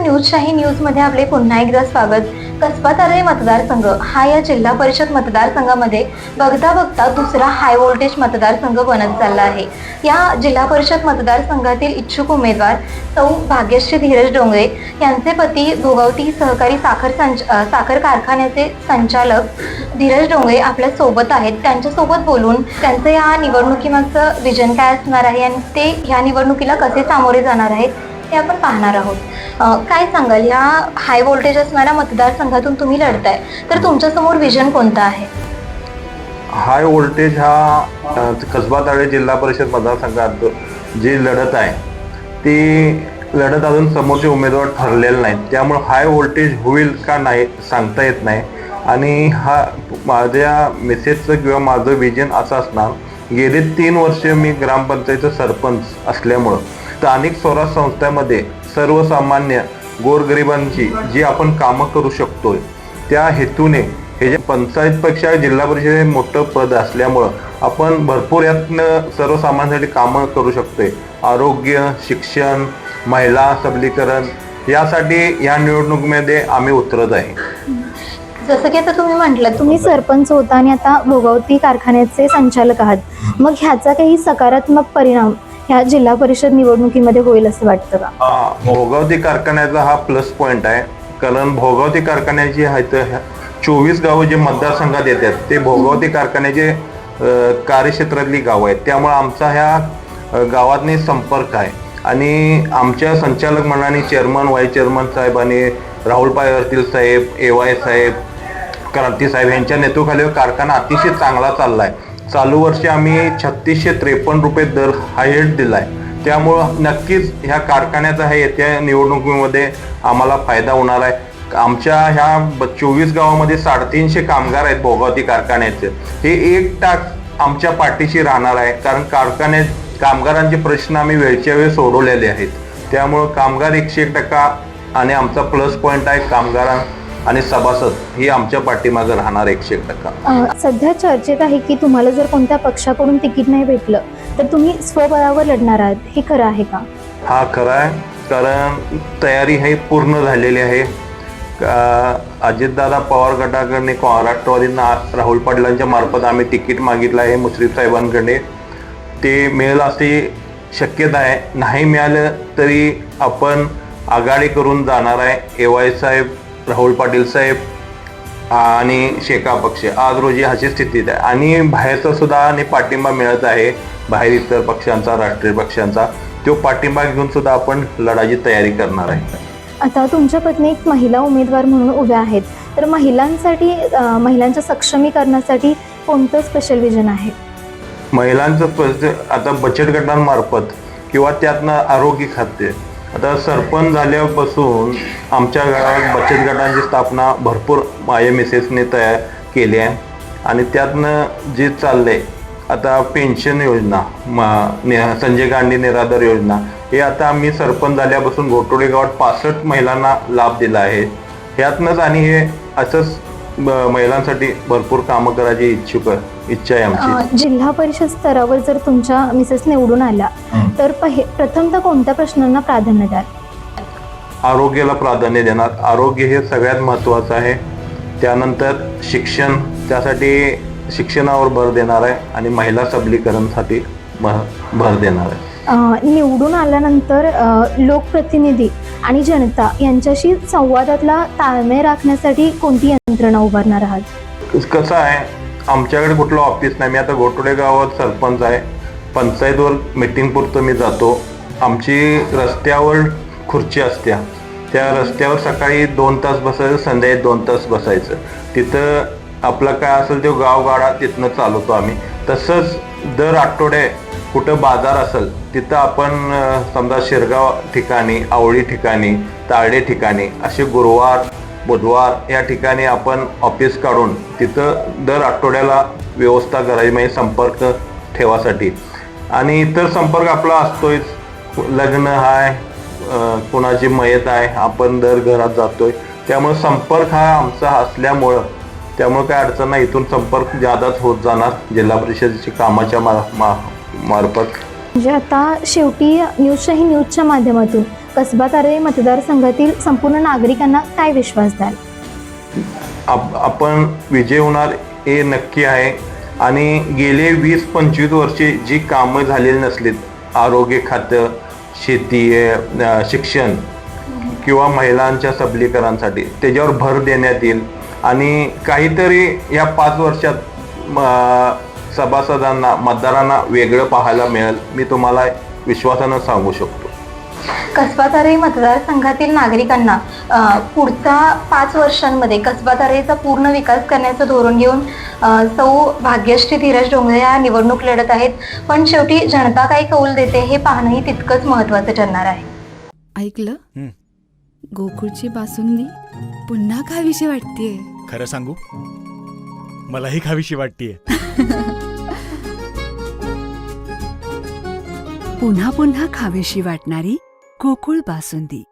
न्यूजशाही न्यूजमध्ये आपले पुन्हा एकदा स्वागत। कसबा तारळे मतदारसंघ हा या जिल्हा परिषद मतदारसंघामध्ये बघता बघता दुसरा हाय व्होल्टेज मतदारसंघ बनत चालला आहे। या जिल्हा परिषद मतदारसंघातील इच्छुक उमेदवार सौ भाग्यश्री धीरज डोंगरे यांचे पती भोगावती सहकारी साखर कारखान्याचे संचालक धीरज डोंगरे आपल्या सोबत आहेत। त्यांच्यासोबत बोलून त्यांचं या निवडणुकीमागचं विजन काय असणार आहे आणि ते ह्या निवडणुकीला कसे सामोरे जाणार आहेत हे आपण पाहणार आहोत। काय सांगाल, या हाय व्होल्टेज असणाऱ्या मतदारसंघातून तुम्ही लढताय, तर तुमच्या समोर विजन कोणतं आहे? हाय व्होल्टेज हा कसबा तारळे जिल्हा परिषद मतदारसंघात जी लढत आहे ती लढत अजून समोरचे उमेदवार ठरलेले नाहीत, त्यामुळे हाय व्होल्टेज होईल का नाही सांगता येत नाही। आणि हा माझ्या मेसेजचं किंवा माझं विजन असं असणार, गेले 3 वर्ष मी ग्रामपंचायतचा सरपंच असल्यामुळं स्थानिक स्वराज्य संस्थांमध्ये सर्वसामान्य गोरगरिबांची जी आपण कामं करू शकतोय त्या हेतूने हे जे पंचायतपेक्षा जिल्हा परिषद मोठं पद असल्यामुळं आपण भरपूर यातनं सर्वसामान्यांसाठी कामं करू शकतोय। आरोग्य, शिक्षण, महिला सबलीकरण यासाठी या निवडणुकीमध्ये आम्ही उतरत आहे। जसं की आता तुम्ही म्हटलं तुम्ही सरपंच होता आणि आता भोगावती कारखान्याचे संचालक आहात, मग ह्याचा काही सकारात्मक परिणाम ह्या जिल्हा परिषद निवडणुकीमध्ये होईल असं वाटतं का? भोगावती कारखान्याचा हा प्लस पॉइंट आहे, कारण भोगावती कारखान्याची आहेत 24 गावं जे मतदारसंघात येतात ते भोगावती कारखान्याचे कार्यक्षेत्रातली गावं आहेत, त्यामुळे आमचा ह्या गावातनी संपर्क आहे। आणि आमच्या संचालक मंडळाने चेअरमन, व्हाईस चेअरमन साहेब आणि राहुल पाटील साहेब, AY साहेब, क्रांती साहेब यांच्या नेतृत्वाखाली कारखाना अतिशय चांगला चालला आहे। चालू वर्षी आम्ही 3653 रुपये दर हायेस्ट दिला आहे, त्यामुळं नक्कीच ह्या कारखान्याचा हे येत्या निवडणुकीमध्ये आम्हाला फायदा होणार आहे। आमच्या ह्या 24 गावामध्ये 350 कामगार आहेत भोगावती कारखान्याचे, हे 1% आमच्या पाठीशी राहणार आहे, कारण कामगारांचे प्रश्न आम्ही वेळच्या वेळ सोडवलेले आहेत, त्यामुळं कामगार 101% आणि आमचा प्लस पॉइंट आहे कामगारां आणि सभासद ही आमच्या पाठीमागे राहणार 101%। सध्या चर्चेत आहे की तुम्हाला जर कोणत्या पक्षाकडून तिकीट नाही भेटलं तर तुम्ही स्वबळावर लढणार आहात, हे खरं आहे का? हा खरं आहे, कारण तयारी ही पूर्ण झालेली आहे। अजितदादा पवार गटाकडे राष्ट्रवादींना राहुल पाटलांच्या मार्फत आम्ही तिकीट मागितलं आहे मुश्रीफ साहेबांकडे, ते मिळेल अशी शक्यता आहे। नाही मिळालं तरी आपण आघाडी करून जाणार आहे। AY साहेब, राहुल पाटील साहेब आणि शेका पक्ष आज रोजी अशी स्थितीत आहे, आणि बाहेरचा सुद्धा आणि पाठिंबा मिळत आहे, बाहेर इतर पक्षांचा, राष्ट्रीय पक्षांचा तो पाठिंबा घेऊन सुद्धा आपण लढायची तयारी करणार आहे। आता तुमच्या पत्नी एक महिला उमेदवार म्हणून उभ्या आहेत, तर महिलांसाठी महिलांच्या सक्षमीकरणासाठी कोणतं स्पेशल विजन आहे? महिलांचं आता बचत गटांमार्फत किंवा त्यातनं आरोग्य खाते, आता सरपंच झाल्यापासून आमच्या गावात बचत गटांची स्थापना भरपूर माझ्या मिसेसने तयार केली आहे, आणि त्यातनं जे चाललंय आता पेन्शन योजना, संजय गांधी निराधार योजना, हे आता आम्ही सरपंच झाल्यापासून घोटोडे गावात 65 महिलांना लाभ दिला आहे। ह्यातनंच आणि हे असंच महिलांसाठी भरपूर कामं करायची इच्छा आहे आमची। जिल्हा परिषद स्तरावर जर तुमच्या मिसेस निवडून आल्या तर प्रथमतः कोणत्या प्रश्नांना प्राधान्य द्याल? आरोग्याला प्राधान्य देणार, आरोग्य हे सगळ्यात महत्त्वाचं आहे। त्यानंतर शिक्षण, त्यासाठी शिक्षणावर भर देणार आहे, आणि महिला सबलीकरणासाठी भर देणार आहे। निवडून आल्यानंतर लोकप्रतिनिधी आणि जनता यांच्याशी संवादातला ताळमेळ राखण्यासाठी कोणती यंत्रणा उभारणार आहात? कसं आहे, आमच्याकडे कुठलं ऑफिस नाही, मी आता घोटोडे गावात सरपंच आहे, पंचायतवर मीटिंग पुरतं मी जातो। आमची रस्त्यावर खुर्ची असत्या, त्या रस्त्यावर सकाळी 2 तास बसायचं, संध्याकाळी 2 तास बसायचं, तिथं आपलं काय असेल ते गावगाडा तिथनं चालवतो आम्ही। तसंच दर आठवडे कुठं बाजार असेल तिथं आपण समजा शिरगाव ठिकाणी, आवळी ठिकाणी, ताळडे ठिकाणी असे गुरुवार, बुधवार या ठिकाणी आपण ऑफिस काढून तिथं दर आठवड्याला व्यवस्था करायची, म्हणजे संपर्क ठेवासाठी। आणि इतर संपर्क आपला असतोय, लग्न आहे, कोणाची मयत आहे, आपण दर घरात जातोय, त्यामुळे संपर्क हा आमचा असल्यामुळं त्यामुळे काय अडचण नाही, इथून संपर्क जादाच होत जाणार जिल्हा परिषदेची कामाच्या मार्फत। म्हणजे आता शेवटी न्यूजशाही न्यूजच्या माध्यमातून कसबा तारळे मतदारसंघातील संपूर्ण नागरिकांना काय विश्वास द्याल? आपण विजय होणार हे नक्की आहे आणि गेले 20-25 वर्षे जी कामं झालेली नसलीत आरोग्य खातं, शेती, शिक्षण किंवा महिलांच्या सबलीकरणासाठी त्याच्यावर भर देण्यात येईल आणि काहीतरी या 5 वर्षात सभासदांना मतदारांना वेगळं पाहायला मिळेल, मी तुम्हाला विश्वासानं सांगू शकतो. कसबा तारळे मतदारसंघातील नागरिकांना पुढच्या 5 वर्षांमध्ये कसबा तारळेचा पूर्ण विकास करण्याचं धोरण घेऊन सौ भाग्यश्री धीरज डोंगरे या निवडणूक लढत आहेत. पण शेवटी जनता काय कौल देते हे पाहणंही तितकंच महत्त्वाचं ठरणार आहे. ऐकलं, गोकुळची बासुंदी पुन्हा खावीशी वाटतेय. खरं सांगू, मलाही खावीशी वाटतेय. पुन्हा पुन्हा खावीशी वाटणारी गोकुळ बासुंदी.